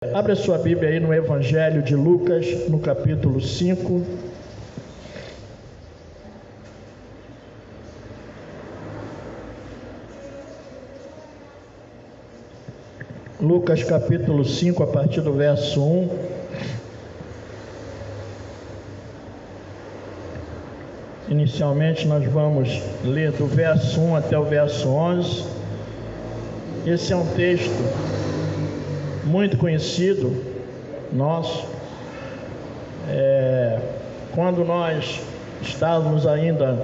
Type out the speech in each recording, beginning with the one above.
Abra sua Bíblia aí no Evangelho de Lucas, no capítulo 5. Lucas capítulo 5, a partir do verso 1. Inicialmente nós vamos ler do verso 1 até o verso 11. Esse é um texto muito conhecido nosso. Quando nós estávamos ainda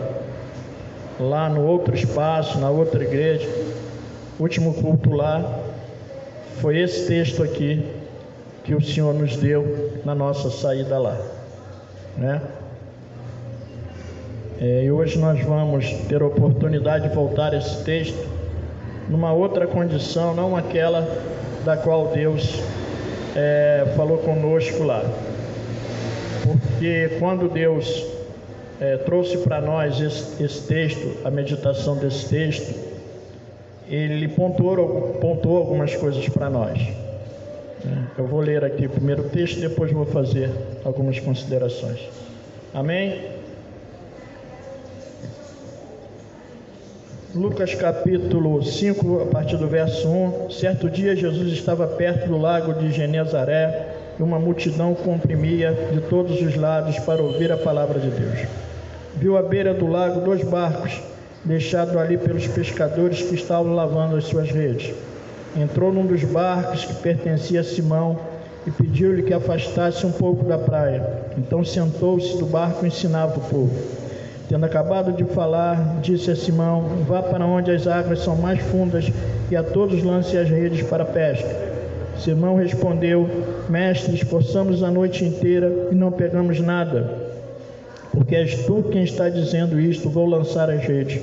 lá no outro espaço, na outra igreja, último culto lá, foi esse texto aqui que o Senhor nos deu na nossa saída lá, né? E hoje nós vamos ter a oportunidade de voltar a esse texto numa outra condição, não aquela da qual Deus falou conosco lá. Porque quando Deus trouxe para nós esse texto, a meditação desse texto, Ele pontuou algumas coisas para nós. Eu vou ler aqui o primeiro texto, depois vou fazer algumas considerações. Amém? Lucas capítulo 5, a partir do verso 1. Certo dia Jesus estava perto do lago de Genezaré e uma multidão comprimia de todos os lados para ouvir a palavra de Deus. Viu à beira do lago 2 barcos, deixados ali pelos pescadores que estavam lavando as suas redes. Entrou num dos barcos que pertencia a Simão e pediu-lhe que afastasse um pouco da praia. Então sentou-se do barco e ensinava o povo. Tendo acabado de falar, disse a Simão: vá para onde as águas são mais fundas e a todos lance as redes para a pesca. Simão respondeu: Mestre, esforçamos a noite inteira e não pegamos nada. Porque és tu quem está dizendo isto, vou lançar as redes.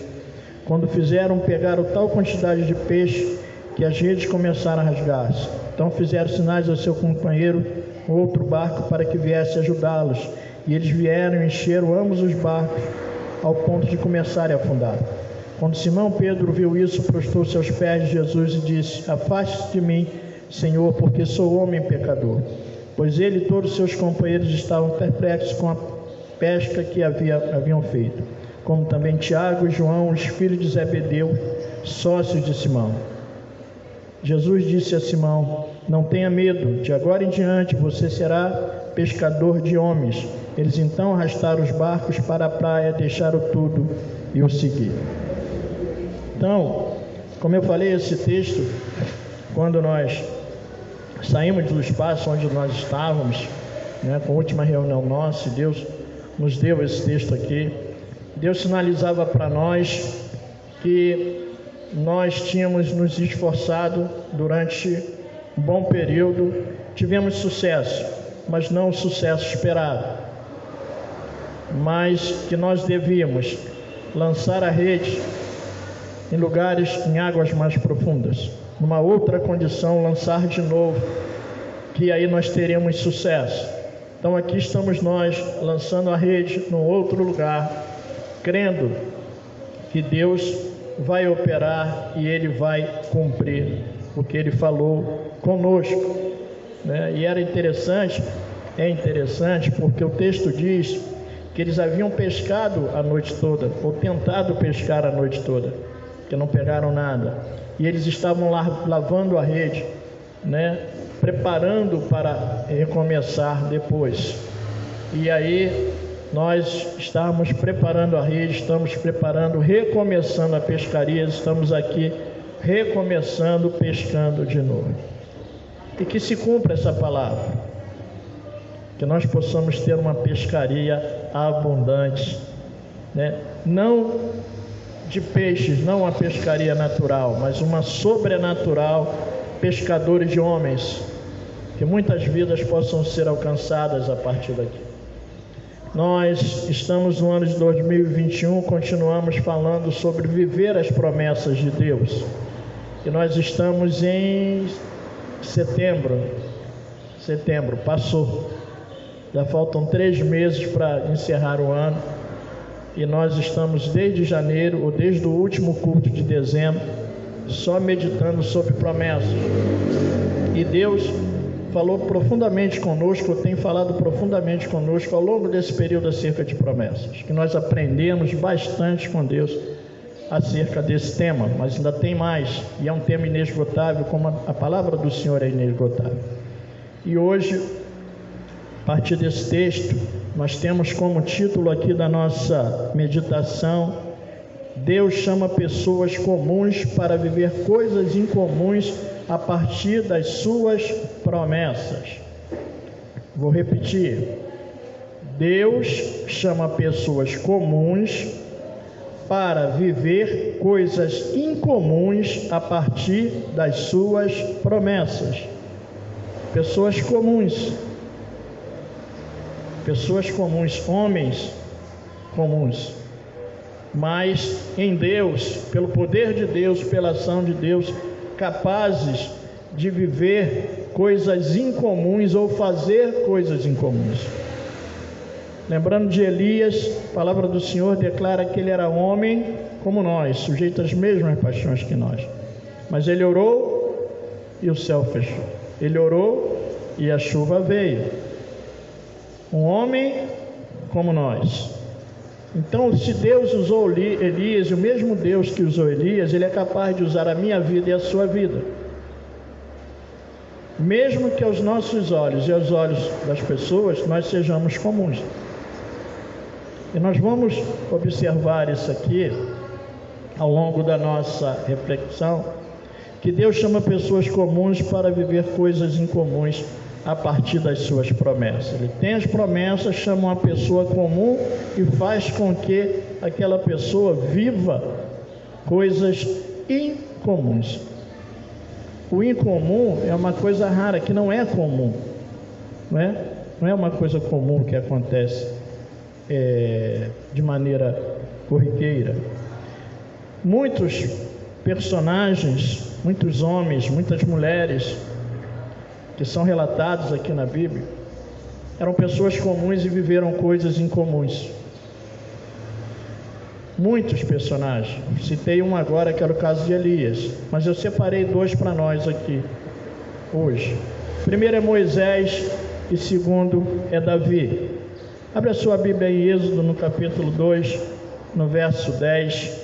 Quando fizeram, pegaram tal quantidade de peixe que as redes começaram a rasgar-se. Então fizeram sinais ao seu companheiro, outro barco, para que viesse ajudá-los. E eles vieram e encheram ambos os barcos, ao ponto de começarem a afundar. Quando Simão Pedro viu isso, prostrou-se aos pés de Jesus e disse: afaste-se de mim, Senhor, porque sou homem pecador. Pois ele e todos seus companheiros estavam perplexos com a pesca que haviam feito, como também Tiago e João, os filhos de Zebedeu, sócios de Simão. Jesus disse a Simão: não tenha medo, de agora em diante você será pescador de homens. Eles então arrastaram os barcos para a praia, deixaram tudo e o seguiram. Então, como eu falei, esse texto, quando nós saímos do espaço onde nós estávamos, né, com a última reunião nossa, Deus nos deu esse texto aqui. Deus sinalizava para nós que nós tínhamos nos esforçado durante um bom período, tivemos sucesso, mas não o sucesso esperado, mas que nós devíamos lançar a rede em lugares, em águas mais profundas, numa outra condição, lançar de novo, que aí nós teremos sucesso. Então aqui estamos nós, lançando a rede num outro lugar, crendo que Deus vai operar e Ele vai cumprir o que Ele falou conosco, né? E é interessante porque o texto diz que eles haviam pescado a noite toda, ou tentado pescar a noite toda, que não pegaram nada, e eles estavam lavando a rede, né, preparando para recomeçar depois. E aí nós estamos preparando a rede, estamos preparando, recomeçando a pescaria, estamos aqui recomeçando, pescando de novo. E que se cumpra essa palavra, que nós possamos ter uma pescaria abundante, né? Não de peixes, não uma pescaria natural, mas uma sobrenatural, pescadores de homens, que muitas vidas possam ser alcançadas a partir daqui. Nós estamos no ano de 2021, continuamos falando sobre viver as promessas de Deus, e nós estamos em setembro passou. Já faltam 3 meses para encerrar o ano, e nós estamos desde janeiro, ou desde o último culto de dezembro, só meditando sobre promessas. E Deus falou profundamente conosco, tem falado profundamente conosco ao longo desse período acerca de promessas, que nós aprendemos bastante com Deus acerca desse tema, mas ainda tem mais, e é um tema inesgotável, como a palavra do Senhor é inesgotável. E hoje, a partir desse texto, nós temos como título aqui da nossa meditação: Deus chama pessoas comuns para viver coisas incomuns a partir das suas promessas. Vou repetir: Deus chama pessoas comuns para viver coisas incomuns a partir das suas promessas. Pessoas comuns, homens comuns, mas em Deus, pelo poder de Deus, pela ação de Deus, capazes de viver coisas incomuns ou fazer coisas incomuns. Lembrando de Elias, a palavra do Senhor declara que ele era homem como nós, sujeito às mesmas paixões que nós. Mas ele orou e o céu fechou. Ele orou e a chuva veio. Um homem como nós. Então, se Deus usou Elias, o mesmo Deus que usou Elias, Ele é capaz de usar a minha vida e a sua vida. Mesmo que aos nossos olhos e aos olhos das pessoas, nós sejamos comuns. E nós vamos observar isso aqui ao longo da nossa reflexão, que Deus chama pessoas comuns para viver coisas incomuns a partir das suas promessas. Ele tem as promessas, chama uma pessoa comum e faz com que aquela pessoa viva coisas incomuns. O incomum é uma coisa rara, que não é comum, não é uma coisa comum que acontece de maneira corriqueira. Muitos personagens, muitos homens, muitas mulheres que são relatados aqui na Bíblia, eram pessoas comuns e viveram coisas incomuns. Muitos personagens. Citei um agora, que era o caso de Elias, mas eu separei dois para nós aqui hoje. Primeiro é Moisés e segundo é Davi. Abre a sua Bíblia em Êxodo, no capítulo 2, no verso 10.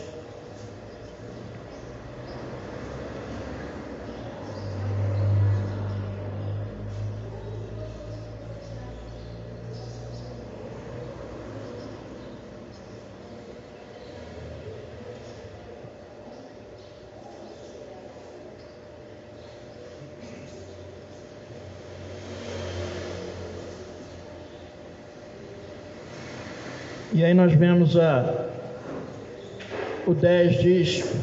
E aí nós vemos o 10 diz: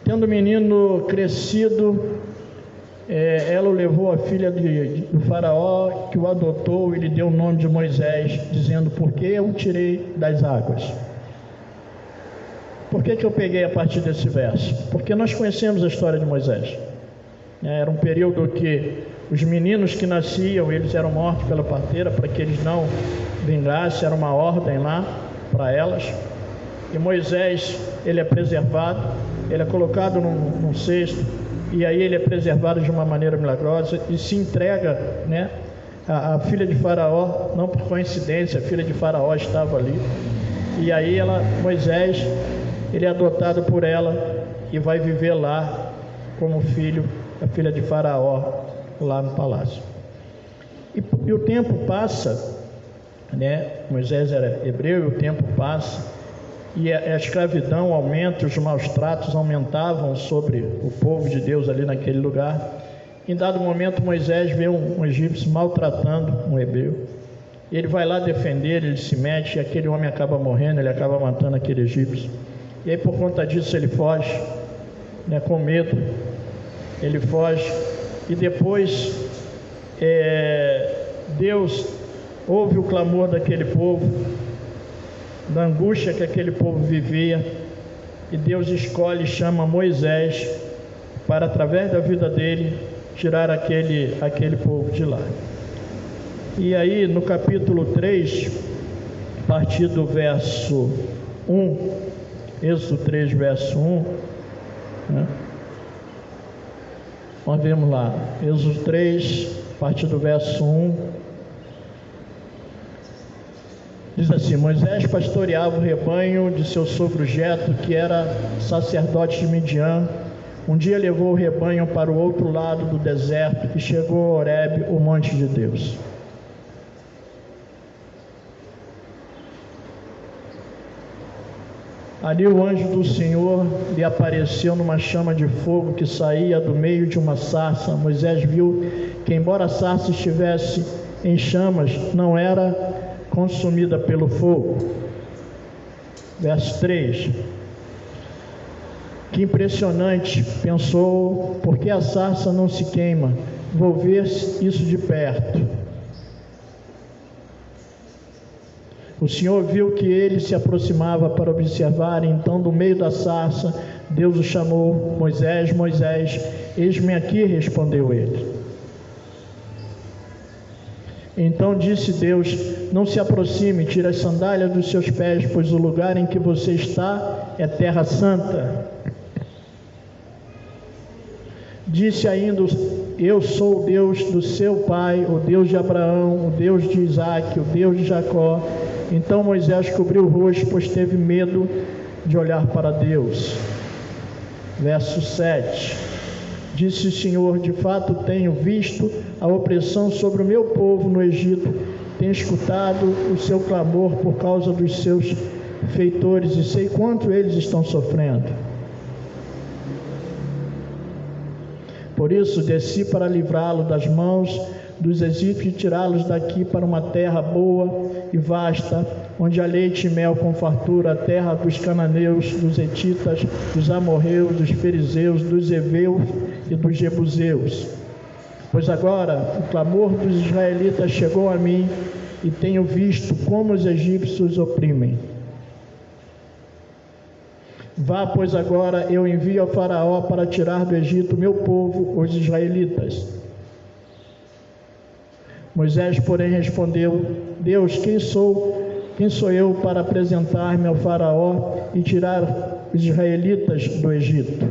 tendo o menino crescido, ela o levou à filha do faraó, que o adotou, e lhe deu o nome de Moisés, dizendo: por que eu o tirei das águas? Por que eu peguei a partir desse verso? Porque nós conhecemos a história de Moisés. Era um período que os meninos que nasciam, eles eram mortos pela parteira, para que eles não vingassem, era uma ordem lá para elas. E Moisés, ele é preservado, ele é colocado num cesto, e aí ele é preservado de uma maneira milagrosa e se entrega, a filha de Faraó. Não por coincidência, a filha de Faraó estava ali, e aí Moisés, ele é adotado por ela e vai viver lá como filho da filha de Faraó, lá no palácio. E o tempo passa, Moisés era hebreu, e o tempo passa, e a escravidão aumenta, os maus tratos aumentavam sobre o povo de Deus ali naquele lugar. Em dado momento, Moisés vê um egípcio maltratando um hebreu. Ele vai lá defender, ele se mete, e aquele homem acaba morrendo, ele acaba matando aquele egípcio. E aí, por conta disso, ele foge, com medo, ele foge. E depois, Deus ouve o clamor daquele povo, da angústia que aquele povo vivia, e Deus escolhe e chama Moisés para, através da vida dele, tirar aquele povo de lá. E aí, no capítulo 3, a partir do verso 1, Êxodo 3, verso 1, nós vemos lá, Êxodo 3, partir do verso 1, diz assim: Moisés pastoreava o rebanho de seu sogro Jetro, que era sacerdote de Midian. Um dia levou o rebanho para o outro lado do deserto e chegou a Horebe, o monte de Deus. Ali o anjo do Senhor lhe apareceu numa chama de fogo que saía do meio de uma sarça. Moisés viu que, embora a sarça estivesse em chamas, não era consumida pelo fogo. Verso 3. Que impressionante, pensou, por que a sarça não se queima? Vou ver isso de perto. O Senhor viu que ele se aproximava para observar, então do meio da sarça, Deus o chamou: Moisés, Moisés. Eis-me aqui, respondeu ele. Então disse Deus: não se aproxime, tire as sandálias dos seus pés, pois o lugar em que você está é terra santa. Disse ainda: eu sou o Deus do seu pai, o Deus de Abraão, o Deus de Isaque, o Deus de Jacó. Então Moisés cobriu o rosto, pois teve medo de olhar para Deus. Verso 7. Disse o Senhor: de fato tenho visto a opressão sobre o meu povo no Egito, tenho escutado o seu clamor por causa dos seus feitores e sei quanto eles estão sofrendo. Por isso desci para livrá-lo das mãos dos egípcios e tirá-los daqui para uma terra boa e vasta, onde há leite e mel com fartura, a terra dos cananeus, dos hetitas, dos amorreus, dos fariseus, dos heveus e dos jebuseus. Pois agora o clamor dos israelitas chegou a mim e tenho visto como os egípcios os oprimem. Vá, pois agora eu envio ao faraó para tirar do Egito meu povo, os israelitas. Moisés, porém, respondeu: Deus, quem sou eu para apresentar-me ao faraó e tirar os israelitas do Egito?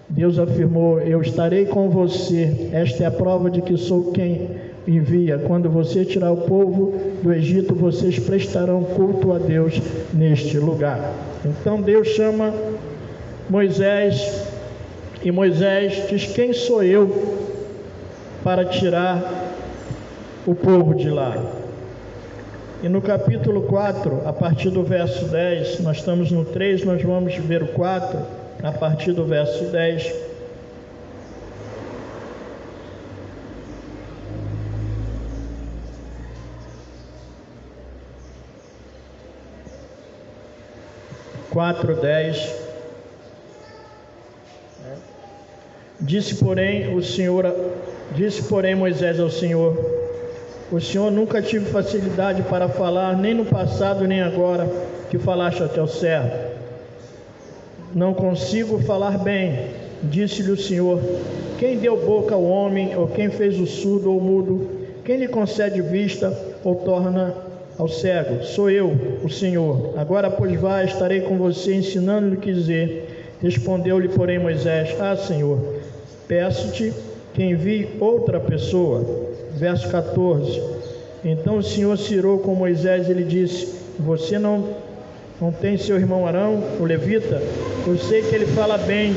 Deus afirmou: eu estarei com você. Esta é a prova de que sou quem envia. Quando você tirar o povo do Egito, vocês prestarão culto a Deus neste lugar. Então Deus chama Moisés e Moisés diz: quem sou eu para tirar o povo de lá? E no capítulo 4, a partir do verso 10, nós estamos no 3, nós vamos ver o 4, a partir do verso 10. Disse, porém, Moisés ao Senhor: o Senhor nunca tive facilidade para falar, nem no passado, nem agora, que falaste ao teu servo. Não consigo falar bem. Disse-lhe o Senhor: quem deu boca ao homem, ou quem fez o surdo ou mudo? Quem lhe concede vista, ou torna ao cego? Sou eu, o Senhor. Agora, pois, vá, estarei com você, ensinando-lhe o que dizer. Respondeu-lhe, porém, Moisés: Senhor, peço-te que envie outra pessoa. Verso 14. Então o Senhor se irou com Moisés e lhe disse: você não tem seu irmão Arão, o levita? Eu sei que ele fala bem,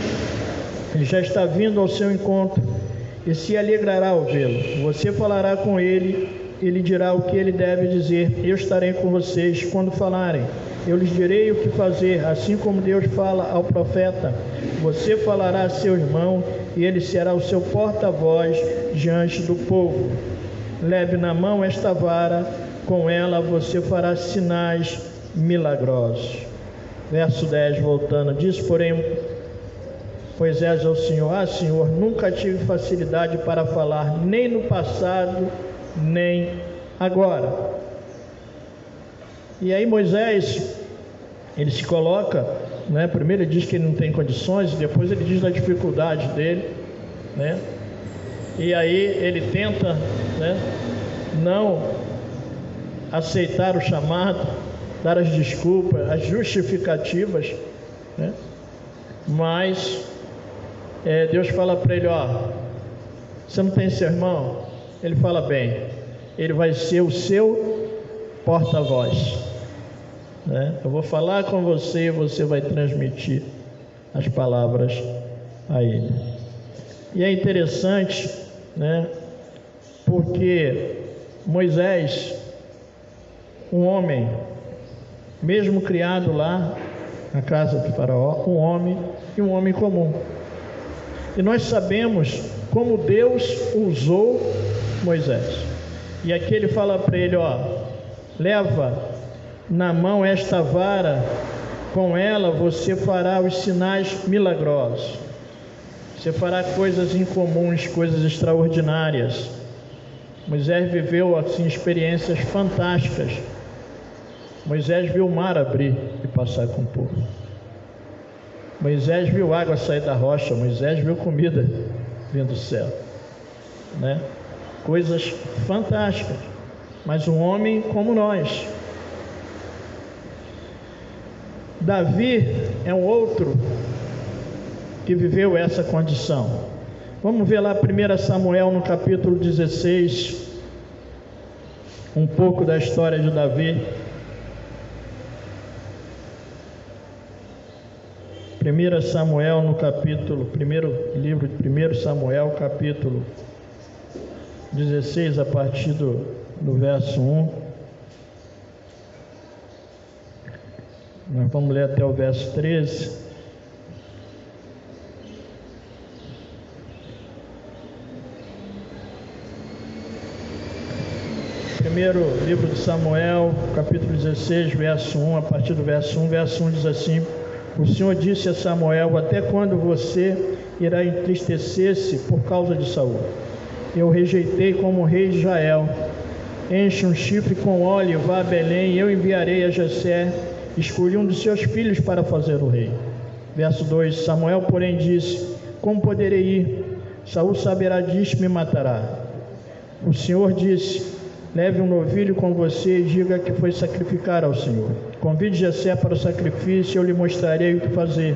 ele já está vindo ao seu encontro e se alegrará ao vê-lo. Você falará com ele, ele dirá o que ele deve dizer. Eu estarei com vocês quando falarem. Eu lhes direi o que fazer, assim como Deus fala ao profeta. Você falará a seu irmão e ele será o seu porta-voz diante do povo. Leve na mão esta vara, com ela você fará sinais milagrosos. Verso 10, voltando, disse, porém, Moisés ao Senhor: Senhor, nunca tive facilidade para falar, nem no passado, nem agora. E aí Moisés, ele se coloca, né? Primeiro ele diz que ele não tem condições, depois ele diz da dificuldade dele, né? E aí ele tenta, né, não aceitar o chamado, dar as desculpas, as justificativas, né? Mas Deus fala para ele: Você não tem seu irmão? Ele fala bem, ele vai ser o seu porta-voz, né? Eu vou falar com você e você vai transmitir as palavras a ele. E é interessante, né? Porque Moisés, um homem, mesmo criado lá na casa de Faraó, um homem e um homem comum. E nós sabemos como Deus usou Moisés. E aqui ele fala para ele, leva na mão esta vara, com ela você fará os sinais milagrosos. Você fará coisas incomuns, coisas extraordinárias. Moisés viveu assim experiências fantásticas. Moisés viu o mar abrir e passar com o povo. Moisés viu água sair da rocha. Moisés viu comida vindo do céu, né? Coisas fantásticas. Mas um homem como nós. Davi é um outro que viveu essa condição. Vamos ver lá 1 Samuel no capítulo 16, um pouco da história de Davi. 1 Samuel no capítulo, primeiro livro de 1 Samuel, capítulo 16, a partir do verso 1. Nós vamos ler até o verso 13. Primeiro livro de Samuel, capítulo 16, verso 1, a partir do verso 1 diz assim: O Senhor disse a Samuel: até quando você irá entristecer-se por causa de Saul? Eu o rejeitei como rei de Israel. Enche um chifre com óleo, vá a Belém, e eu enviarei a Jessé. Escolhi um dos seus filhos para fazer o rei. Verso 2: Samuel, porém, disse: como poderei ir? Saul saberá disto e me matará. O Senhor disse: leve um novilho com você e diga que foi sacrificar ao Senhor. Convide Jessé para o sacrifício e eu lhe mostrarei o que fazer.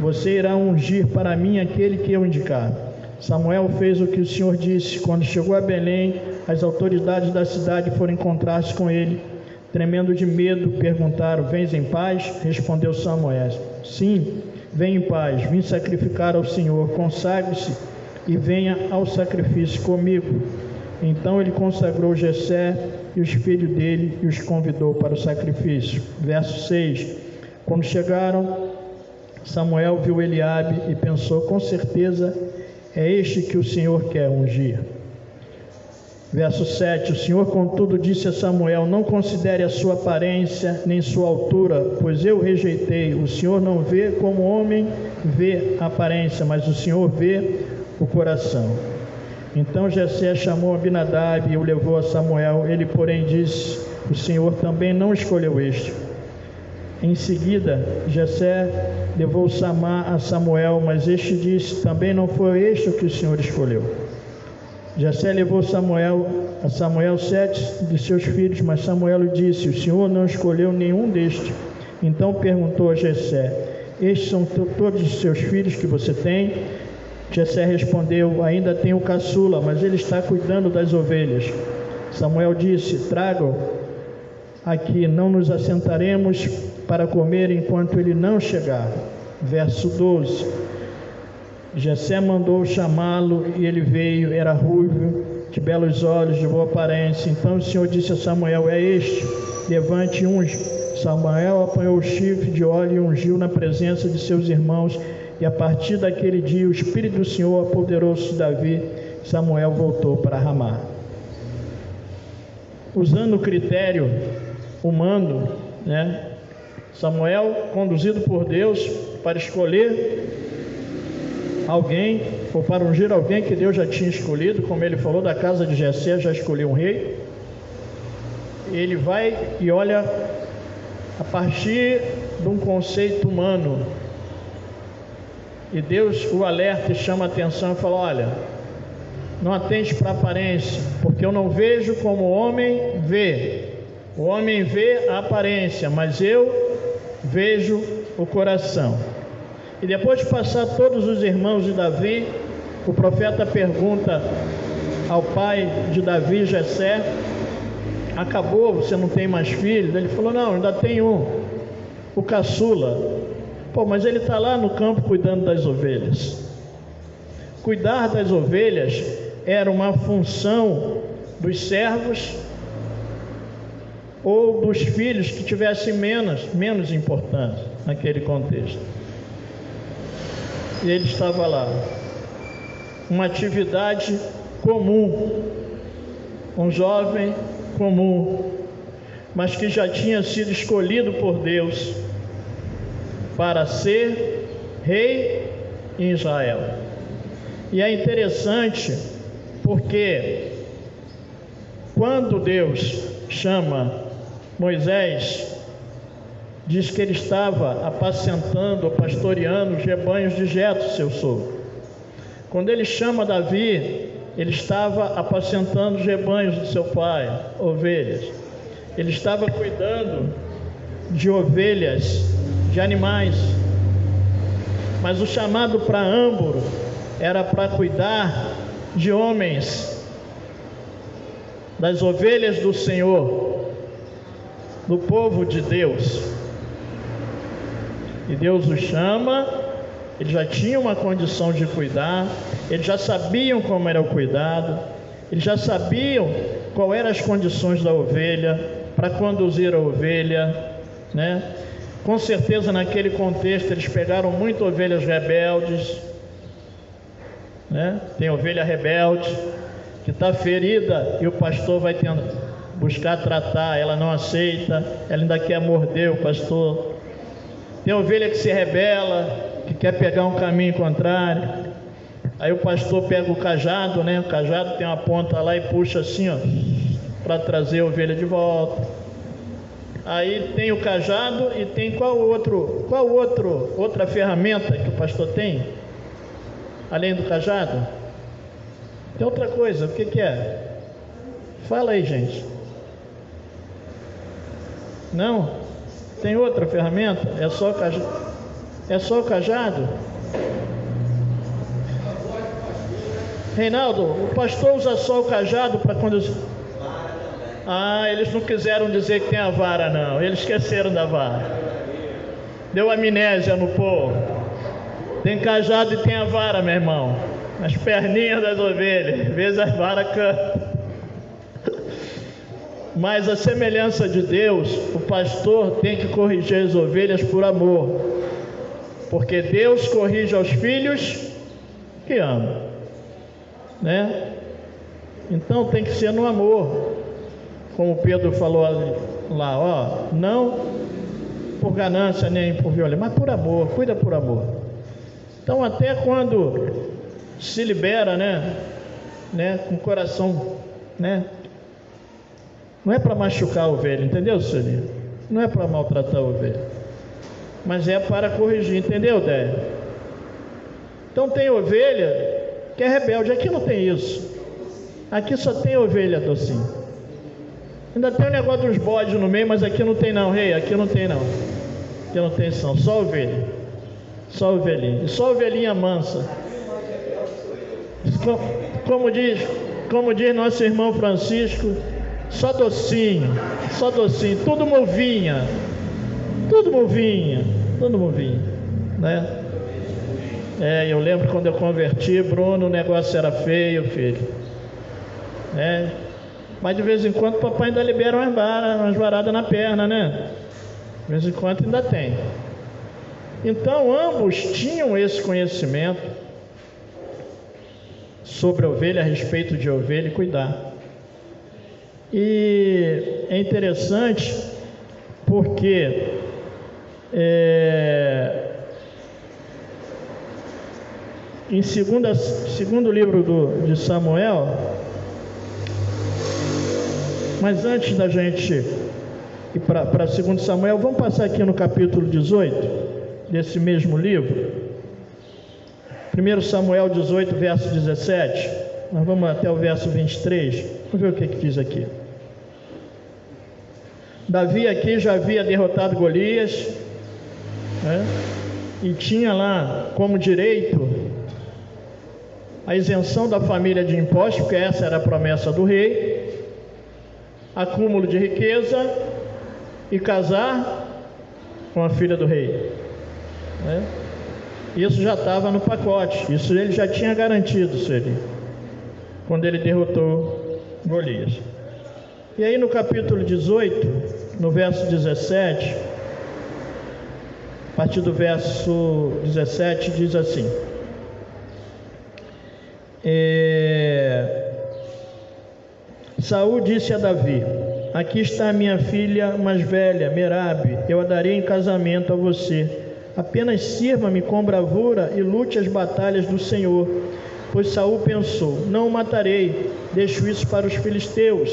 Você irá ungir para mim aquele que eu indicar. Samuel fez o que o Senhor disse. Quando chegou a Belém, as autoridades da cidade foram encontrar-se com ele. Tremendo de medo, perguntaram: vens em paz? Respondeu Samuel: sim, venho em paz, vim sacrificar ao Senhor. Consagre-se e venha ao sacrifício comigo. Então ele consagrou Jessé e os filhos dele e os convidou para o sacrifício. Verso 6: quando chegaram, Samuel viu Eliabe e pensou: com certeza é este que o Senhor quer ungir. Verso 7: o Senhor, contudo, disse a Samuel: não considere a sua aparência nem sua altura, pois eu o rejeitei. O Senhor não vê como o homem vê a aparência, mas o Senhor vê o coração. Então Jessé chamou Abinadab e o levou a Samuel. Ele, porém, disse: o Senhor também não escolheu este. Em seguida, Jessé levou Samá a Samuel, mas este disse: também não foi este o que o Senhor escolheu. Jessé levou a Samuel 7 de seus filhos, mas Samuel lhe disse: o Senhor não escolheu nenhum destes. Então perguntou a Jessé: estes são todos os seus filhos que você tem? Jessé respondeu: ainda tenho o caçula, mas ele está cuidando das ovelhas. Samuel disse: traga-o aqui, não nos assentaremos para comer enquanto ele não chegar. Verso 12: Jessé mandou chamá-lo e ele veio. Era ruivo, de belos olhos, de boa aparência. Então o Senhor disse a Samuel: é este, levante e unge. Samuel apanhou o chifre de óleo e ungiu na presença de seus irmãos. E a partir daquele dia o Espírito do Senhor apoderou-se de Davi. Samuel voltou para Ramá. Usando o critério humano, né? Samuel, conduzido por Deus para escolher alguém, ou para ungir alguém que Deus já tinha escolhido, como ele falou, da casa de Jessé já escolheu um rei. Ele vai e olha a partir de um conceito humano, e Deus o alerta e chama a atenção e fala: olha, não atente para a aparência, porque eu não vejo como o homem vê. O homem vê a aparência, mas eu vejo o coração. E depois de passar todos os irmãos de Davi, o profeta pergunta ao pai de Davi, Jessé: acabou, você não tem mais filhos? Ele falou: não, ainda tem um, o caçula. Pô, mas ele está lá no campo cuidando das ovelhas. Cuidar das ovelhas era uma função dos servos ou dos filhos que tivessem menos importância naquele contexto. E ele estava lá. Uma atividade comum, um jovem comum, mas que já tinha sido escolhido por Deus para ser rei em Israel. E é interessante porque quando Deus chama Moisés, diz que ele estava apacentando ou pastoreando os rebanhos de Jetro, seu sogro. Quando ele chama Davi, ele estava apacentando os rebanhos de seu pai, ovelhas. Ele estava cuidando de ovelhas, de animais. Mas o chamado para Âmburo era para cuidar de homens, das ovelhas do Senhor, do povo de Deus. E Deus o chama, eles já tinham uma condição de cuidar, eles já sabiam como era o cuidado, eles já sabiam qual eram as condições da ovelha, para conduzir a ovelha, né? Com certeza naquele contexto eles pegaram muito ovelhas rebeldes, né? Tem ovelha rebelde que está ferida e o pastor vai buscar tratar, ela não aceita, ela ainda quer morder o pastor. Tem ovelha que se rebela, que quer pegar um caminho contrário. Aí o pastor pega o cajado, né? O cajado tem uma ponta lá e puxa assim, ó, para trazer a ovelha de volta. Aí tem o cajado e tem outra ferramenta que o pastor tem? Além do cajado? Tem outra coisa, o que é? Fala aí, gente. Não? Tem outra ferramenta? É só o cajado? É só o cajado? Reinaldo, o pastor usa só o cajado para conduzir? Ah, eles não quiseram dizer que tem a vara, não. Eles esqueceram da vara. Deu amnésia no povo. Tem cajado e tem a vara, meu irmão. As perninhas das ovelhas. Às vezes a vara canta. Mas a semelhança de Deus, o pastor tem que corrigir as ovelhas por amor. Porque Deus corrige aos filhos que ama, né? Então tem que ser no amor. Como Pedro falou lá, ó, não por ganância nem por violência, mas por amor, cuida por amor. Então até quando se libera, né, com o coração, né, não é para machucar a ovelha, entendeu, Senhor? Não é para maltratar a ovelha, mas é para corrigir, entendeu, Déia? Então tem ovelha que é rebelde, aqui não tem isso, aqui só tem ovelha docinha. Ainda tem o negócio dos bodes no meio, mas aqui não tem não, rei, aqui não tem não. Aqui não tem só ovelha. Só ovelhinha. E só ovelhinha mansa. Como diz nosso irmão Francisco, só docinho, tudo movinha, né? Eu lembro quando eu converti, Bruno, o negócio era feio, filho, né? Mas de vez em quando o papai ainda libera umas varadas na perna, né? De vez em quando ainda tem. Então ambos tinham esse conhecimento sobre a ovelha, a respeito de ovelha e cuidar. E é interessante porque em segundo livro de Samuel. Mas antes da gente ir para 2 Samuel, vamos passar aqui no capítulo 18 desse mesmo livro. 1 Samuel 18, verso 17. Nós vamos até o verso 23. Vamos ver o que diz aqui. Davi aqui já havia derrotado Golias, né? E tinha lá como direito a isenção da família de impostos, porque essa era a promessa do rei, acúmulo de riqueza e casar com a filha do rei, né? Isso já estava no pacote, isso ele já tinha garantido, quando ele derrotou Golias. E aí no capítulo 18, no verso 17, a partir do verso 17 diz assim: Saul disse a Davi: aqui está a minha filha mais velha, Merabe, eu a darei em casamento a você. Apenas sirva-me com bravura e lute as batalhas do Senhor. Pois Saul pensou: não o matarei, deixo isso para os filisteus.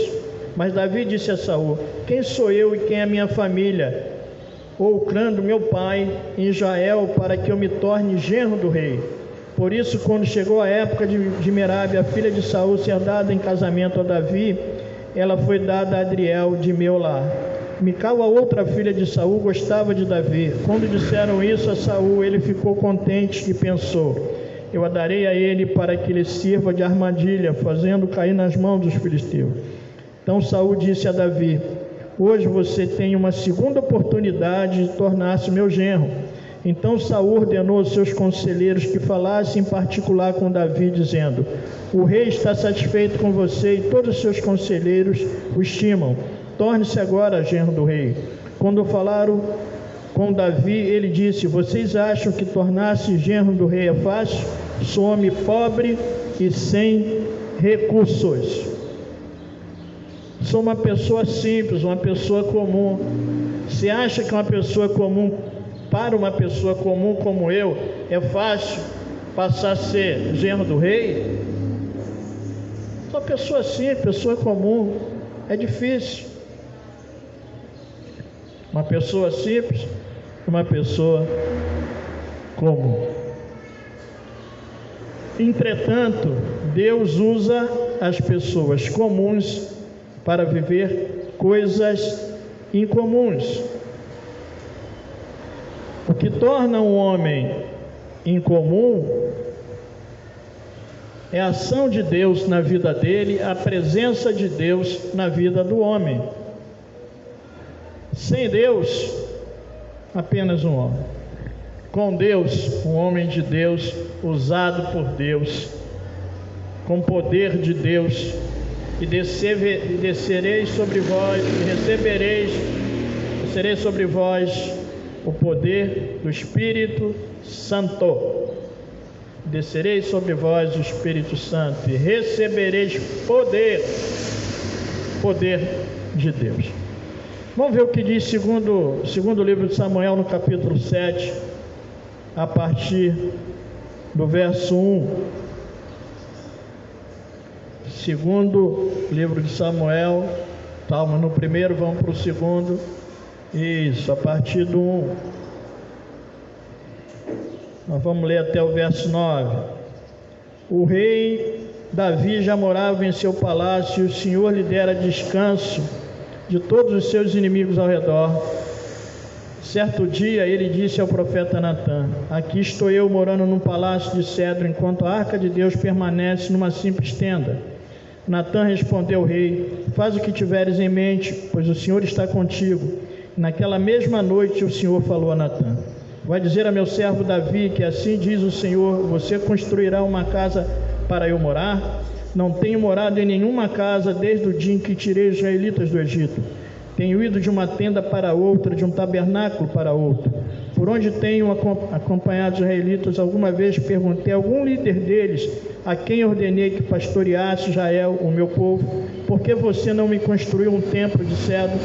Mas Davi disse a Saul: quem sou eu e quem é a minha família, ou o clã do meu pai em Israel, para que eu me torne genro do rei? Por isso, quando chegou a época de Merabe, a filha de Saul, ser dada em casamento a Davi, ela foi dada a Adriel de Meolá. Mical, a outra filha de Saul, gostava de Davi. Quando disseram isso a Saul, ele ficou contente e pensou: eu a darei a ele para que lhe sirva de armadilha, fazendo cair nas mãos dos filisteus. Então Saul disse a Davi: hoje você tem uma segunda oportunidade de tornar-se meu genro. Então Saul ordenou aos seus conselheiros que falassem em particular com Davi, dizendo: o rei está satisfeito com você e todos os seus conselheiros o estimam. Torne-se agora genro do rei. Quando falaram com Davi, ele disse: vocês acham que tornar-se genro do rei é fácil? Sou homem pobre e sem recursos. Sou uma pessoa simples, uma pessoa comum. Você acha que uma pessoa comum, para uma pessoa comum como eu, é fácil passar a ser genro do rei? Sou uma pessoa simples, pessoa comum. É difícil. Uma pessoa simples, uma pessoa comum. Entretanto, Deus usa as pessoas comuns para viver coisas incomuns. O que torna um homem incomum é a ação de Deus na vida dele, a presença de Deus na vida do homem. Sem Deus, apenas um homem. Com Deus, um homem de Deus, usado por Deus, com poder de Deus, e descereis sobre vós, e descerei sobre vós o poder do Espírito Santo. Descerei sobre vós o Espírito Santo, e recebereis poder de Deus. Vamos ver o que diz segundo livro de Samuel, no capítulo 7, a partir do verso 1. Segundo livro de Samuel, calma, no primeiro, vamos para o segundo. Isso, a partir do 1. Nós vamos ler até o verso 9. O rei Davi já morava em seu palácio, e o Senhor lhe dera descanso de todos os seus inimigos ao redor. Certo dia ele disse ao profeta Natã: aqui estou eu morando num palácio de cedro, enquanto a arca de Deus permanece numa simples tenda. Natã respondeu ao rei: faz o que tiveres em mente, pois o Senhor está contigo. Naquela mesma noite o Senhor falou a Natã: vai dizer a meu servo Davi que assim diz o Senhor: você construirá uma casa para eu morar? Não tenho morado em nenhuma casa desde o dia em que tirei os israelitas do Egito. Tenho ido de uma tenda para outra, de um tabernáculo para outro. Por onde tenho acompanhado os israelitas, alguma vez perguntei a algum líder deles, a quem ordenei que pastoreasse Israel, o meu povo: por que você não me construiu um templo de cedro?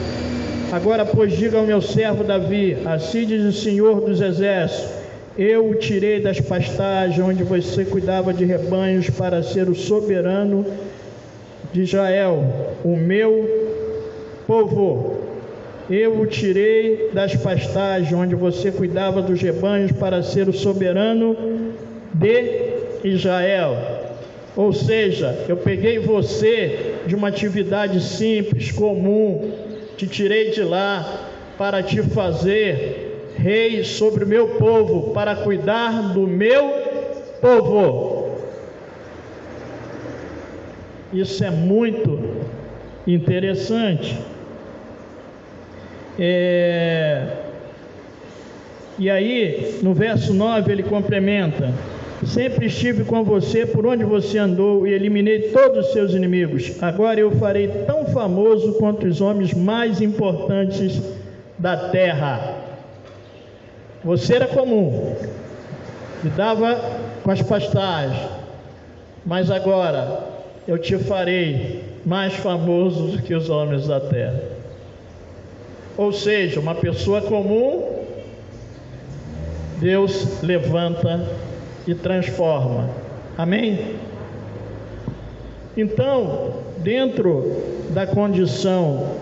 Agora, pois, diga ao meu servo Davi: assim diz o Senhor dos Exércitos: eu o tirei das pastagens onde você cuidava de rebanhos para ser o soberano de Israel, o meu povo. Eu o tirei das pastagens onde você cuidava dos rebanhos para ser o soberano de Israel. Ou seja, eu peguei você de uma atividade simples, comum, te tirei de lá para te fazer rei sobre o meu povo, para cuidar do meu povo. Isso é muito interessante. E aí, no verso 9, ele complementa: sempre estive com você por onde você andou e eliminei todos os seus inimigos. Agora eu farei tão famoso quanto os homens mais importantes da terra. Você era comum, lidava com as pastagens, mas agora eu te farei mais famoso do que os homens da terra. Ou seja, uma pessoa comum, Deus levanta e transforma. Amém? Então, dentro da condição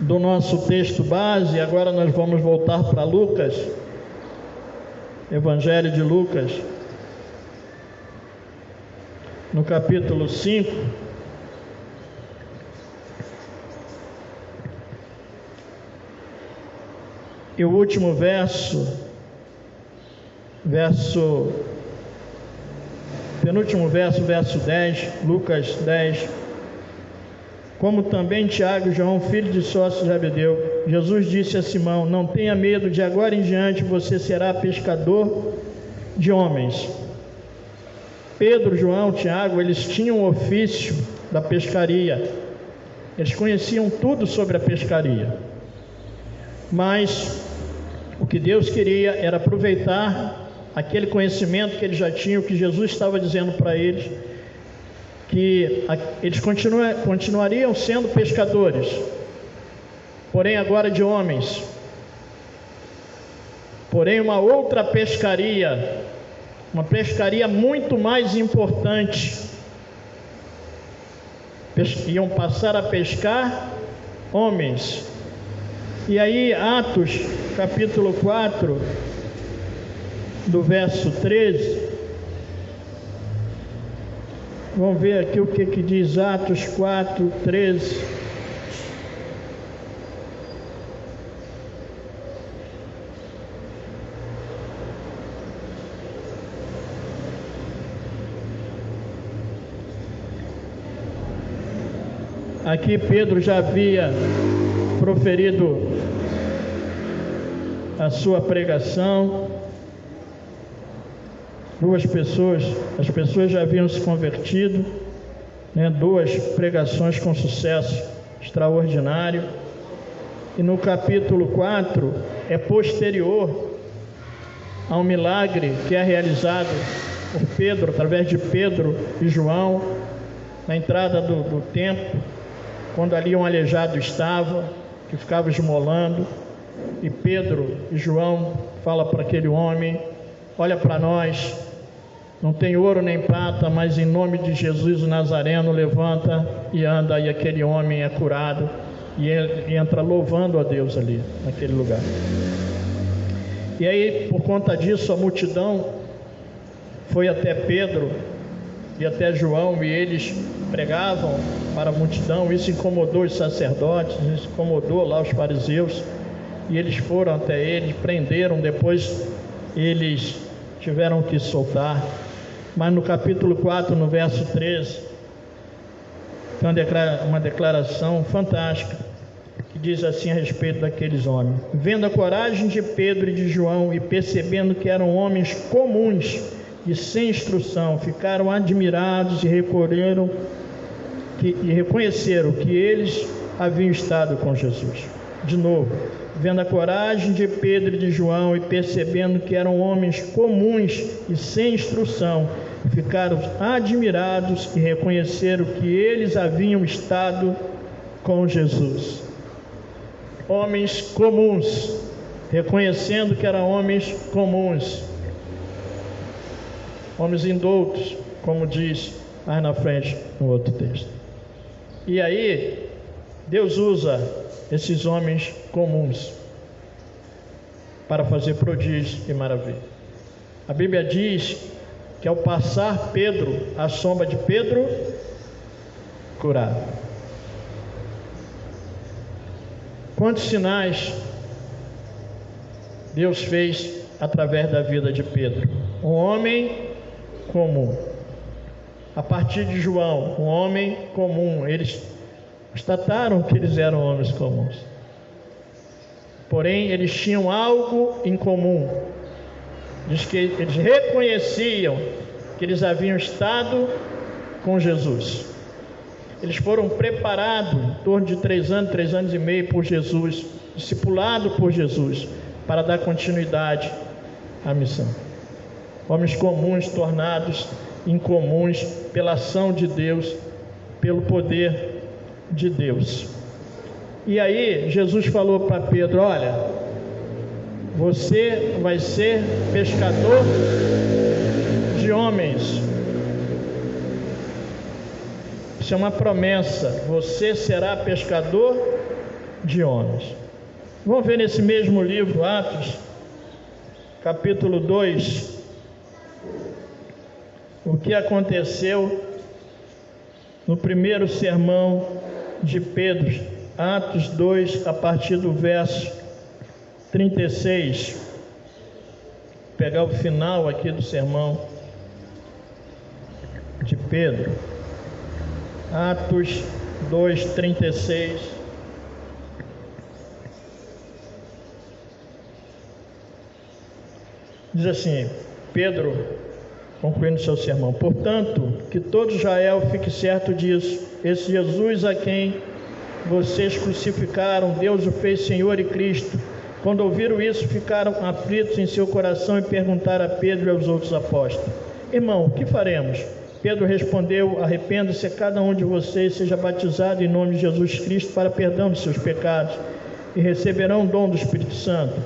do nosso texto base, agora nós vamos voltar para Lucas, Evangelho de Lucas, no capítulo 5. E o último penúltimo verso 10, Lucas 10. Como também Tiago e João, filho de sócio de Zebedeu, Jesus disse a Simão: não tenha medo, de agora em diante você será pescador de homens. Pedro, João, Tiago, eles tinham o ofício da pescaria, eles conheciam tudo sobre a pescaria, mas o que Deus queria era aproveitar aquele conhecimento que eles já tinham, que Jesus estava dizendo para eles, que eles continuariam sendo pescadores, porém agora de homens, porém uma outra pescaria, uma pescaria muito mais importante. Iam passar a pescar homens. E aí, Atos, capítulo 4, do verso 13, vamos ver aqui o que diz Atos 4, 13. Aqui Pedro já havia proferido a sua pregação. As pessoas já haviam se convertido, né? 2 pregações com sucesso extraordinário. E no capítulo 4 é posterior ao milagre que é realizado por Pedro, através de Pedro e João, na entrada do templo, quando ali um aleijado estava, que ficava esmolando, e Pedro e João falam para aquele homem: olha para nós, não tem ouro nem prata, mas em nome de Jesus o Nazareno, levanta e anda. E aquele homem é curado, e ele entra louvando a Deus ali, naquele lugar. E aí, por conta disso, a multidão foi até Pedro e até João, e eles pregavam para a multidão. Isso incomodou os sacerdotes, isso incomodou lá os fariseus, e eles foram até ele, prenderam. Depois eles tiveram que soltar. Mas no capítulo 4, no verso 13, tem uma declaração fantástica, que diz assim a respeito daqueles homens: vendo a coragem de Pedro e de João, e percebendo que eram homens comuns e sem instrução, ficaram admirados e reconheceram que eles haviam estado com Jesus. De novo, vendo a coragem de Pedro e de João, e percebendo que eram homens comuns e sem instrução, ficaram admirados e reconheceram que eles haviam estado com Jesus. Homens comuns, reconhecendo que eram homens comuns, homens indoutos, como diz mais na frente no outro texto. E aí, Deus usa esses homens comuns para fazer prodígios e maravilhas. A Bíblia diz que ao passar Pedro, a sombra de Pedro, curado. Quantos sinais Deus fez através da vida de Pedro? Um homem comum. a partir de João, um homem comum. Eles constataram que eles eram homens comuns. Porém, eles tinham algo em comum. Diz que eles reconheciam que eles haviam estado com Jesus. Eles foram preparados em torno de 3 anos e meio por Jesus, discipulados por Jesus, para dar continuidade à missão. Homens comuns tornados incomuns pela ação de Deus, pelo poder de Deus. E aí Jesus falou para Pedro: olha, você vai ser pescador de homens. Isso é uma promessa. Você será pescador de homens. Vamos ver nesse mesmo livro, Atos, capítulo 2, o que aconteceu no primeiro sermão de Pedro. Atos 2, a partir do verso 36. Vou pegar o final aqui do sermão de Pedro. Atos 2, 36. Diz assim, Pedro, concluindo seu sermão: portanto, que todo Israel fique certo disso, esse Jesus a quem vocês crucificaram, Deus o fez Senhor e Cristo. Quando ouviram isso, ficaram aflitos em seu coração e perguntaram a Pedro e aos outros apóstolos: irmão, o que faremos? Pedro respondeu: arrependa-se cada um de vocês, seja batizado em nome de Jesus Cristo para perdão de seus pecados, e receberão o dom do Espírito Santo.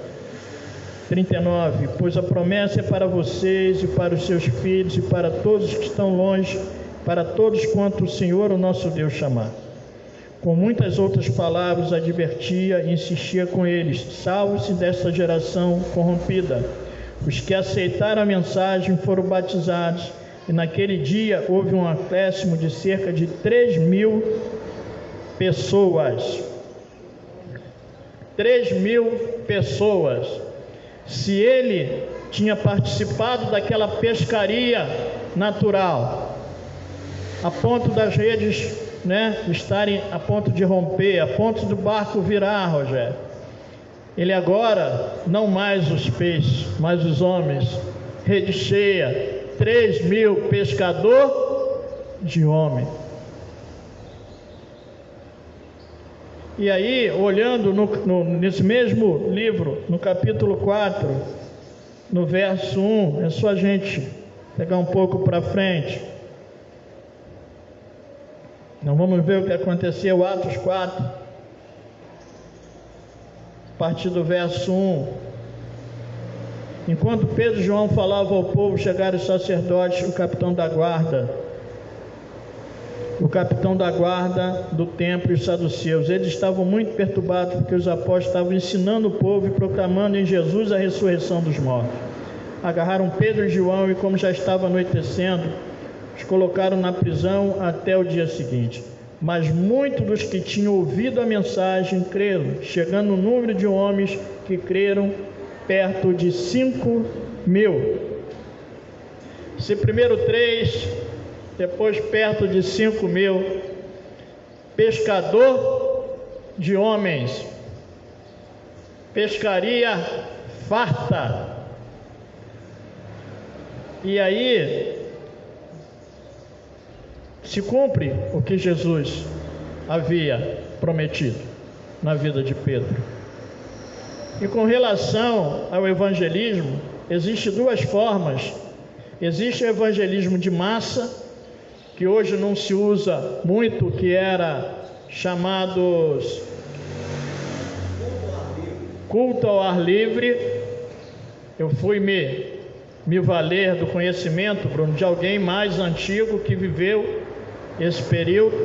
39. Pois a promessa é para vocês e para os seus filhos e para todos que estão longe, para todos quanto o Senhor, o nosso Deus, chamar. Com muitas outras palavras advertia e insistia com eles: salve-se desta geração corrompida. Os que aceitaram a mensagem foram batizados, e naquele dia houve um acréscimo de cerca de 3.000 pessoas. 3.000 pessoas. Se ele tinha participado daquela pescaria natural, a ponto das redes, estarem a ponto de romper, a ponto do barco virar, Rogério, ele agora, não mais os peixes, mas os homens, rede cheia, 3.000 pescador de homem. E aí, olhando nesse mesmo livro, no capítulo 4, no verso 1, é só a gente pegar um pouco para frente. Então vamos ver o que aconteceu, Atos 4, a partir do verso 1. Enquanto Pedro e João falavam ao povo, chegaram os sacerdotes, o capitão da guarda do templo e os saduceus. Eles estavam muito perturbados porque os apóstolos estavam ensinando o povo e proclamando em Jesus a ressurreição dos mortos. Agarraram Pedro e João e, como já estava anoitecendo, os colocaram na prisão até o dia seguinte. Mas muitos dos que tinham ouvido a mensagem creram, chegando o número de homens que creram perto de 5.000. Se primeiro 3, depois perto de 5.000, pescador de homens, pescaria farta. E aí se cumpre o que Jesus havia prometido na vida de Pedro. E com relação ao evangelismo, existem duas formas. Existe o evangelismo de massa, que hoje não se usa muito, que era chamados culto ao ar livre. Eu fui me valer do conhecimento, Bruno, de alguém mais antigo que viveu esse período,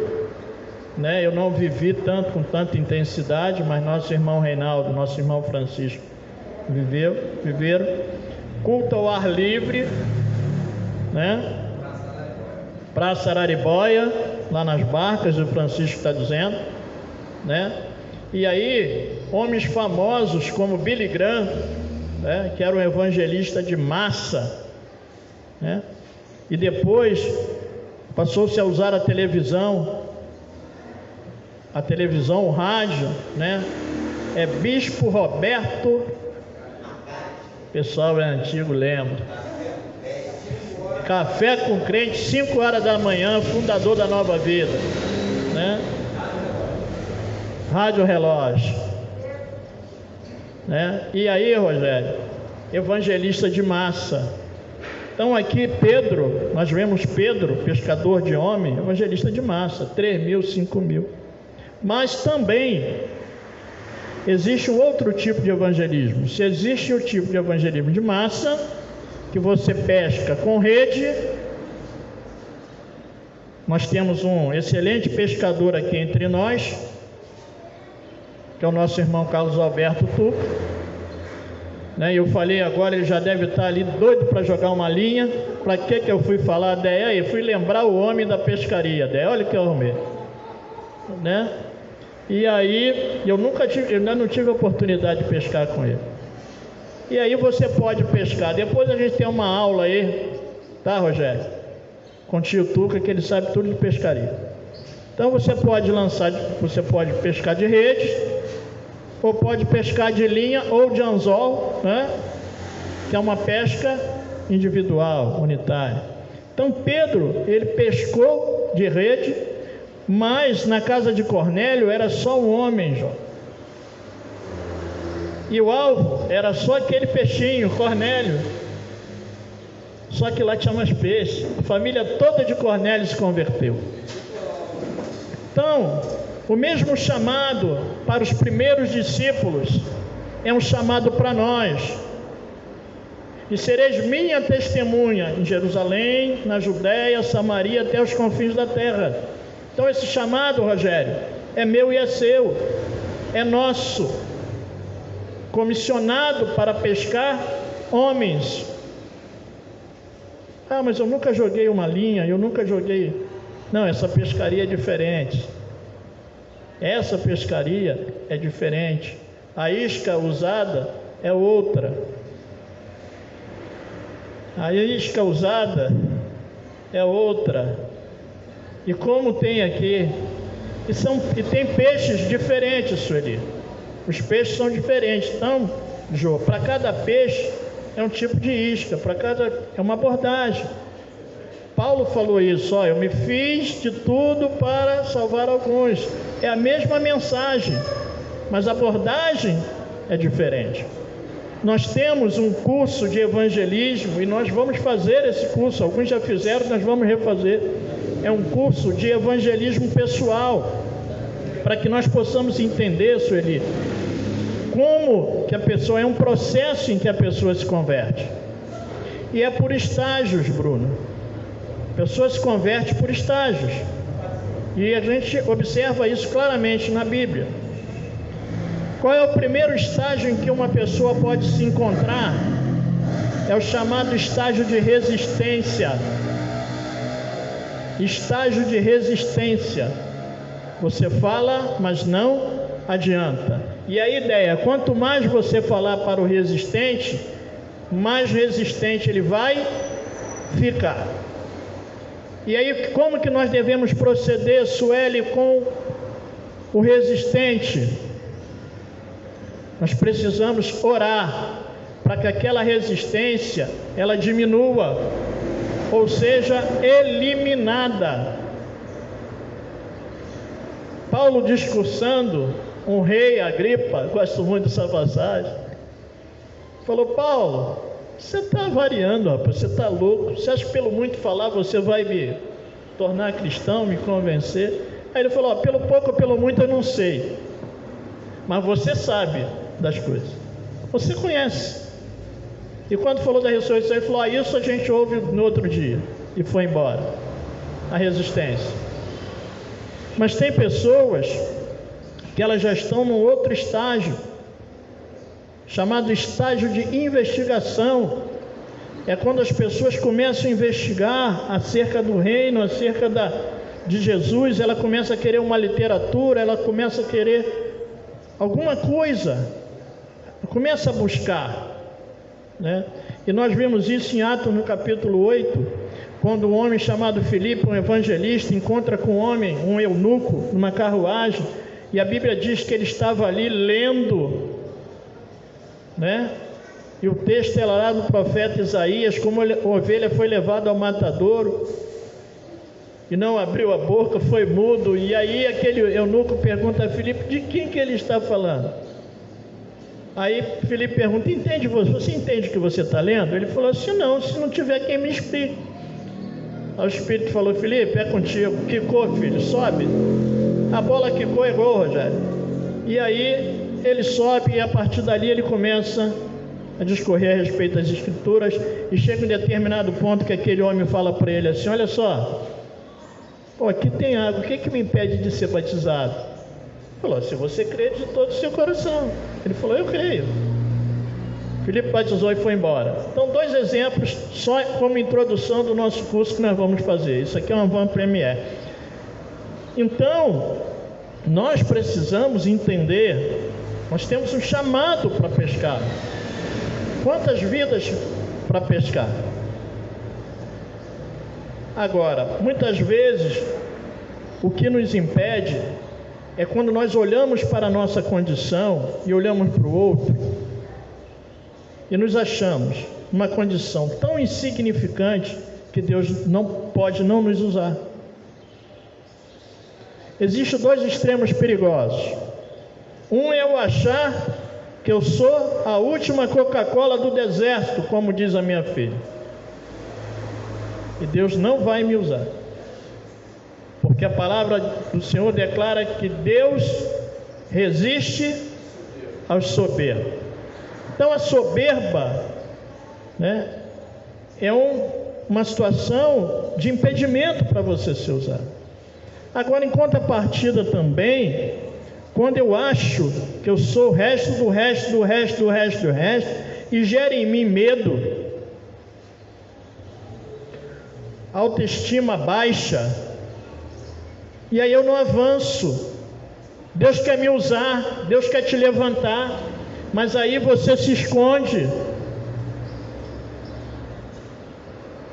Eu não vivi com tanta intensidade, mas nosso irmão Reinaldo, nosso irmão Francisco viveram culto ao ar livre, Praça Araribóia, lá nas barcas, o Francisco está dizendo, E aí, homens famosos como Billy Graham, que era um evangelista de massa, E depois Passou-se a usar a televisão, o rádio, né? É Bispo Roberto, pessoal é antigo, lembra. Café com Crente, 5 horas da manhã, fundador da Nova Vida, né? Rádio Relógio, né? E aí, Rogério, evangelista de massa. Então aqui Pedro, nós vemos Pedro, pescador de homem, evangelista de massa, 3.000, 5.000. Mas também existe um outro tipo de evangelismo. Se existe o tipo de evangelismo de massa, que você pesca com rede, nós temos um excelente pescador aqui entre nós, que é o nosso irmão Carlos Alberto Tuco, né? Eu falei agora, ele já deve estar ali doido para jogar uma linha. Para que eu fui falar? Daí aí, fui lembrar o homem da pescaria. Daí olha que eu arrumei, né? E aí, eu ainda não tive a oportunidade de pescar com ele. E aí você pode pescar. Depois a gente tem uma aula aí, tá, Rogério? Com o tio Tuca, que ele sabe tudo de pescaria. Então você pode pescar de rede, ou pode pescar de linha ou de anzol, né? Que é uma pesca individual, unitária. Então Pedro, ele pescou de rede, mas na casa de Cornélio era só um homem, João. E o alvo era só aquele peixinho, Cornélio. Só que lá tinha mais peixe. A família toda de Cornélio se converteu. Então, o mesmo chamado para os primeiros discípulos é um chamado para nós. E sereis minha testemunha em Jerusalém, na Judéia, Samaria, até os confins da terra. Então esse chamado, Rogério, é meu e é seu, é nosso, comissionado para pescar homens. Ah, mas eu nunca joguei uma linha, Não, essa pescaria é diferente. Essa pescaria é diferente. A isca usada é outra. A isca usada é outra. E como tem aqui, e tem peixes diferentes, Sueli. Os peixes são diferentes. Então, Jô, para cada peixe é um tipo de isca, é uma abordagem. Paulo falou isso, eu me fiz de tudo para salvar alguns. É a mesma mensagem, mas a abordagem é diferente. Nós temos um curso de evangelismo e nós vamos fazer esse curso. Alguns já fizeram, nós vamos refazer. É um curso de evangelismo pessoal, para que nós possamos entender, Sueli, como que a pessoa, é um processo em que a pessoa se converte. E é por estágios, Bruno. A pessoa se converte por estágios. E a gente observa isso claramente na Bíblia. Qual é o primeiro estágio em que uma pessoa pode se encontrar? É o chamado estágio de resistência. Estágio de resistência. Você fala, mas não adianta. E a ideia, quanto mais você falar para o resistente, mais resistente ele vai ficar. E aí, como que nós devemos proceder, Sueli, com o resistente? Nós precisamos orar para que aquela resistência, ela diminua, ou seja, eliminada. Paulo discursando, um rei, Agripa, gosto muito dessa passagem, falou: Paulo, você está variando, rapaz, você está louco, você acha que pelo muito falar você vai me tornar cristão, me convencer? Aí ele falou: pelo pouco ou pelo muito eu não sei, mas você sabe das coisas, você conhece. E quando falou da ressurreição, ele falou: isso a gente ouve no outro dia, e foi embora. A resistência. Mas tem pessoas que elas já estão num outro estágio, chamado estágio de investigação. É quando as pessoas começam a investigar acerca do reino, acerca de Jesus. Ela começa a querer uma literatura, ela começa a querer alguma coisa, começa a buscar, né? E nós vimos isso em Atos no capítulo 8, quando um homem chamado Filipe, um evangelista, encontra com um homem, um eunuco, numa carruagem, e a Bíblia diz que ele estava ali lendo, né? E o texto é lá do profeta Isaías, como a ovelha foi levada ao matadouro, e não abriu a boca, foi mudo. E aí aquele eunuco pergunta a Filipe, de quem que ele está falando? Aí Filipe pergunta, você entende o que você está lendo? Ele falou assim, não, se não tiver quem me explique. Aí o Espírito falou, Filipe, é contigo, quicou, filho, sobe. A bola quicou, é gol, Rogério. E aí ele sobe, e a partir dali ele começa a discorrer a respeito das Escrituras, e chega um determinado ponto que aquele homem fala para ele assim, olha só, aqui tem água, o que me impede de ser batizado? Ele falou, se você crê de todo o seu coração. Ele falou, eu creio. Filipe batizou e foi embora. Então, 2 exemplos só como introdução do nosso curso que nós vamos fazer. Isso aqui é uma van premiere. Então, nós precisamos entender, nós temos um chamado para pescar. Quantas vidas para pescar? Agora, muitas vezes, o que nos impede é quando nós olhamos para a nossa condição e olhamos para o outro e nos achamos numa condição tão insignificante que Deus não pode não nos usar. Existem 2 extremos perigosos. Um é eu achar que eu sou a última Coca-Cola do deserto, como diz a minha filha. E Deus não vai me usar. Porque a palavra do Senhor declara que Deus resiste aos soberbos. Então a soberba, né, é uma situação de impedimento para você ser usado. Agora, em contrapartida também, quando eu acho que eu sou o resto do resto e gera em mim medo, autoestima baixa, e aí eu não avanço. Deus quer me usar, Deus quer te levantar, mas aí você se esconde.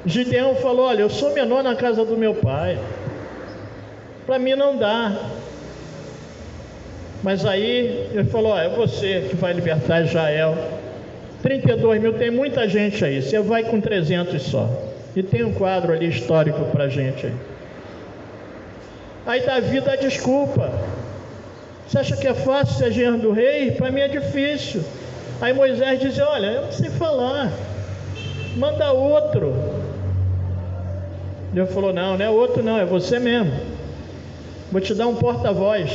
Gideão falou, olha, eu sou menor na casa do meu pai, para mim não dá. Mas aí ele falou, é você que vai libertar Israel. 32 mil, tem muita gente aí, você vai com 300 só. E tem um quadro ali histórico para a gente aí. Aí Davi dá desculpa. Você acha que é fácil ser genro do rei? Para mim é difícil. Aí Moisés diz, olha, eu não sei falar, manda outro. Deus falou, não é outro não, é você mesmo. Vou te dar um porta-voz.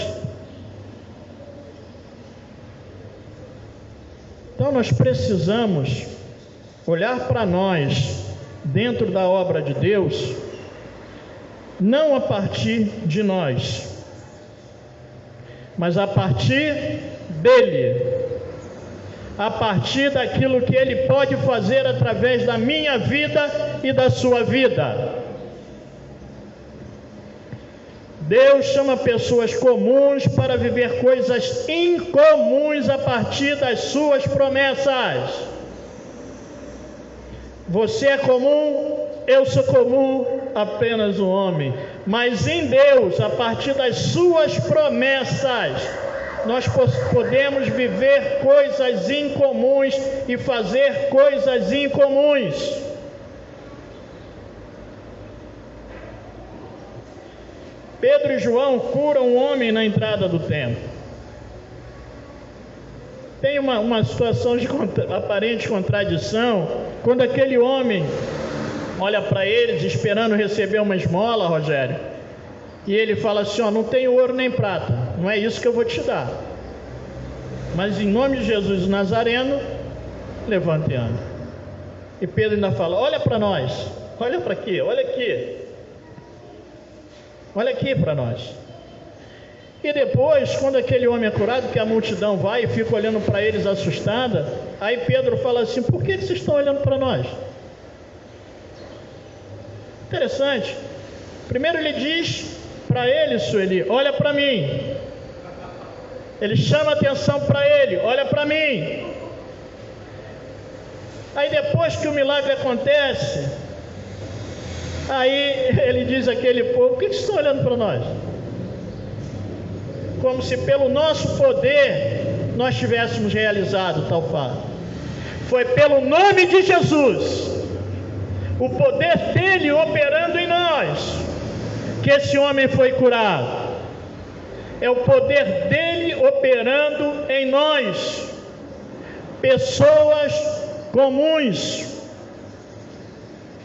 Então nós precisamos olhar para nós dentro da obra de Deus, não a partir de nós, mas a partir dele, a partir daquilo que ele pode fazer através da minha vida e da sua vida. Deus chama pessoas comuns para viver coisas incomuns a partir das suas promessas. Você é comum, eu sou comum, apenas um homem. Mas em Deus, a partir das suas promessas, nós podemos viver coisas incomuns e fazer coisas incomuns. Pedro e João curam um homem na entrada do templo. Tem uma situação de aparente contradição, quando aquele homem olha para eles esperando receber uma esmola, Rogério, e ele fala assim, ó, não tenho ouro nem prata, não é isso que eu vou te dar, mas em nome de Jesus Nazareno, levante e anda. E Pedro ainda fala, olha para nós, olha para aqui, olha aqui. Olha aqui para nós. E depois, quando aquele homem é curado, que a multidão vai e fica olhando para eles assustada, aí Pedro fala assim, por que vocês estão olhando para nós? Interessante. Primeiro ele diz para ele, Sueli, olha para mim. Ele chama a atenção para ele, olha para mim. Aí depois que o milagre acontece, Aí ele diz àquele povo: por que vocês estão olhando para nós? Como se pelo nosso poder nós tivéssemos realizado tal fato. Foi pelo nome de Jesus, o poder dele operando em nós, que esse homem foi curado. É o poder dele operando em nós, pessoas comuns.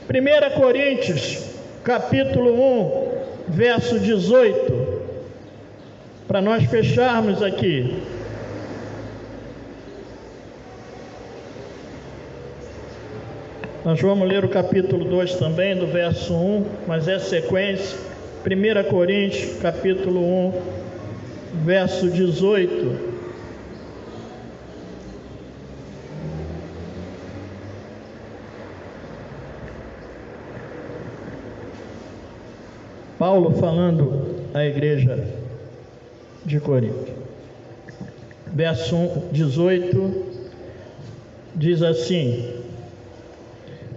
1 Coríntios, capítulo 1, verso 18, para nós fecharmos aqui. Nós vamos ler o capítulo 2 também, do verso 1, mas é sequência. 1 Coríntios, capítulo 1, verso 18. Paulo falando à igreja de Corinto. Verso 18 diz assim: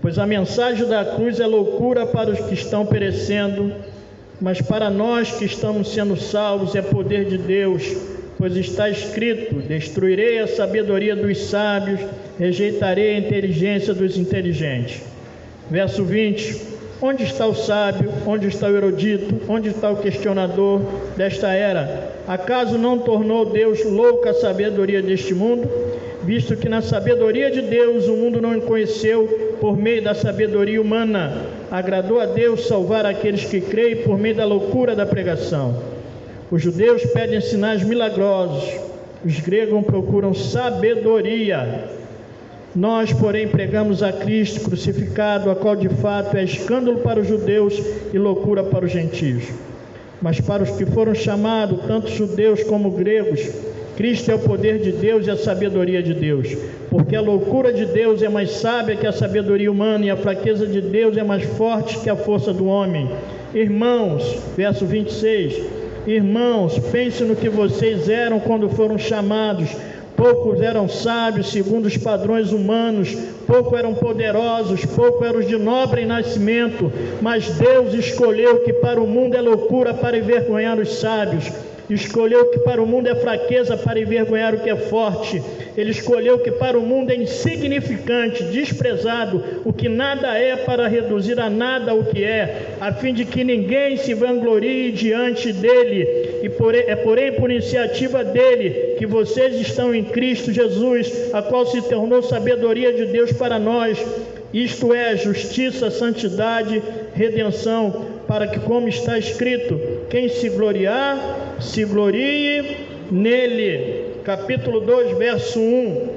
pois a mensagem da cruz é loucura para os que estão perecendo, mas para nós que estamos sendo salvos é poder de Deus, pois está escrito: destruirei a sabedoria dos sábios, rejeitarei a inteligência dos inteligentes. Verso 20: onde está o sábio? Onde está o erudito? Onde está o questionador desta era? Acaso não tornou Deus louca a sabedoria deste mundo? Visto que na sabedoria de Deus o mundo não conheceu por meio da sabedoria humana, agradou a Deus salvar aqueles que creem por meio da loucura da pregação. Os judeus pedem sinais milagrosos, os gregos procuram sabedoria. Nós, porém, pregamos a Cristo crucificado, a qual de fato é escândalo para os judeus e loucura para os gentios. Mas para os que foram chamados, tanto judeus como gregos, Cristo é o poder de Deus e a sabedoria de Deus, porque a loucura de Deus é mais sábia que a sabedoria humana, e a fraqueza de Deus é mais forte que a força do homem. Irmãos, verso 26, irmãos, pensem no que vocês eram quando foram chamados. Poucos eram sábios segundo os padrões humanos, poucos eram poderosos, poucos eram de nobre nascimento, mas Deus escolheu que para o mundo é loucura para envergonhar os sábios, escolheu que para o mundo é fraqueza para envergonhar o que é forte. Ele escolheu que para o mundo é insignificante, desprezado, o que nada é, para reduzir a nada o que é, a fim de que ninguém se vanglorie diante dele. E porém por iniciativa dele que vocês estão em Cristo Jesus, a qual se tornou sabedoria de Deus para nós, isto é, justiça, santidade, redenção, para que, como está escrito, quem se gloriar, se glorie nele. Capítulo 2, verso 1.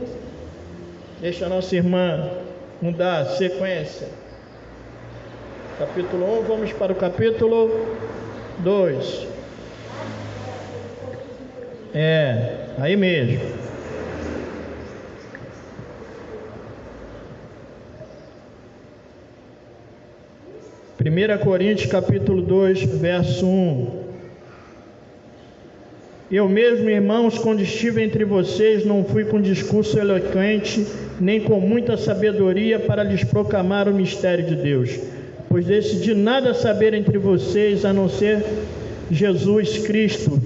Deixa a nossa irmã mudar a sequência. Capítulo 1, vamos para o capítulo 2. Aí mesmo. Primeira Coríntios, capítulo 2, verso 1. Eu mesmo, irmãos, quando estive entre vocês, não fui com discurso eloquente, nem com muita sabedoria para lhes proclamar o mistério de Deus, pois decidi nada saber entre vocês, a não ser Jesus Cristo,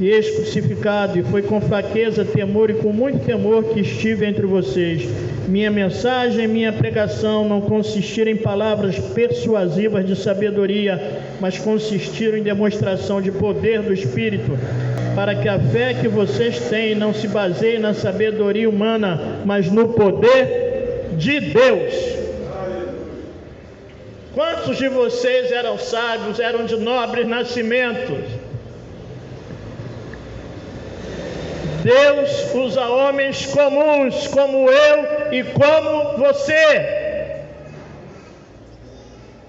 e ex-crucificado, e foi com fraqueza, temor e com muito temor que estive entre vocês. Minha mensagem, minha pregação não consistiram em palavras persuasivas de sabedoria, mas consistiram em demonstração de poder do Espírito, para que a fé que vocês têm não se baseie na sabedoria humana, mas no poder de Deus. Quantos de vocês eram sábios, eram de nobres nascimentos? Deus usa homens comuns, como eu e como você,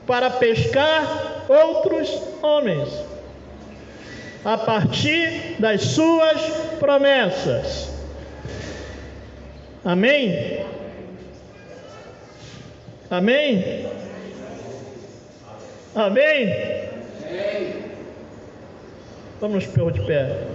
para pescar outros homens, a partir das suas promessas. Amém? Amém? Amém? Vamos pôr de pé.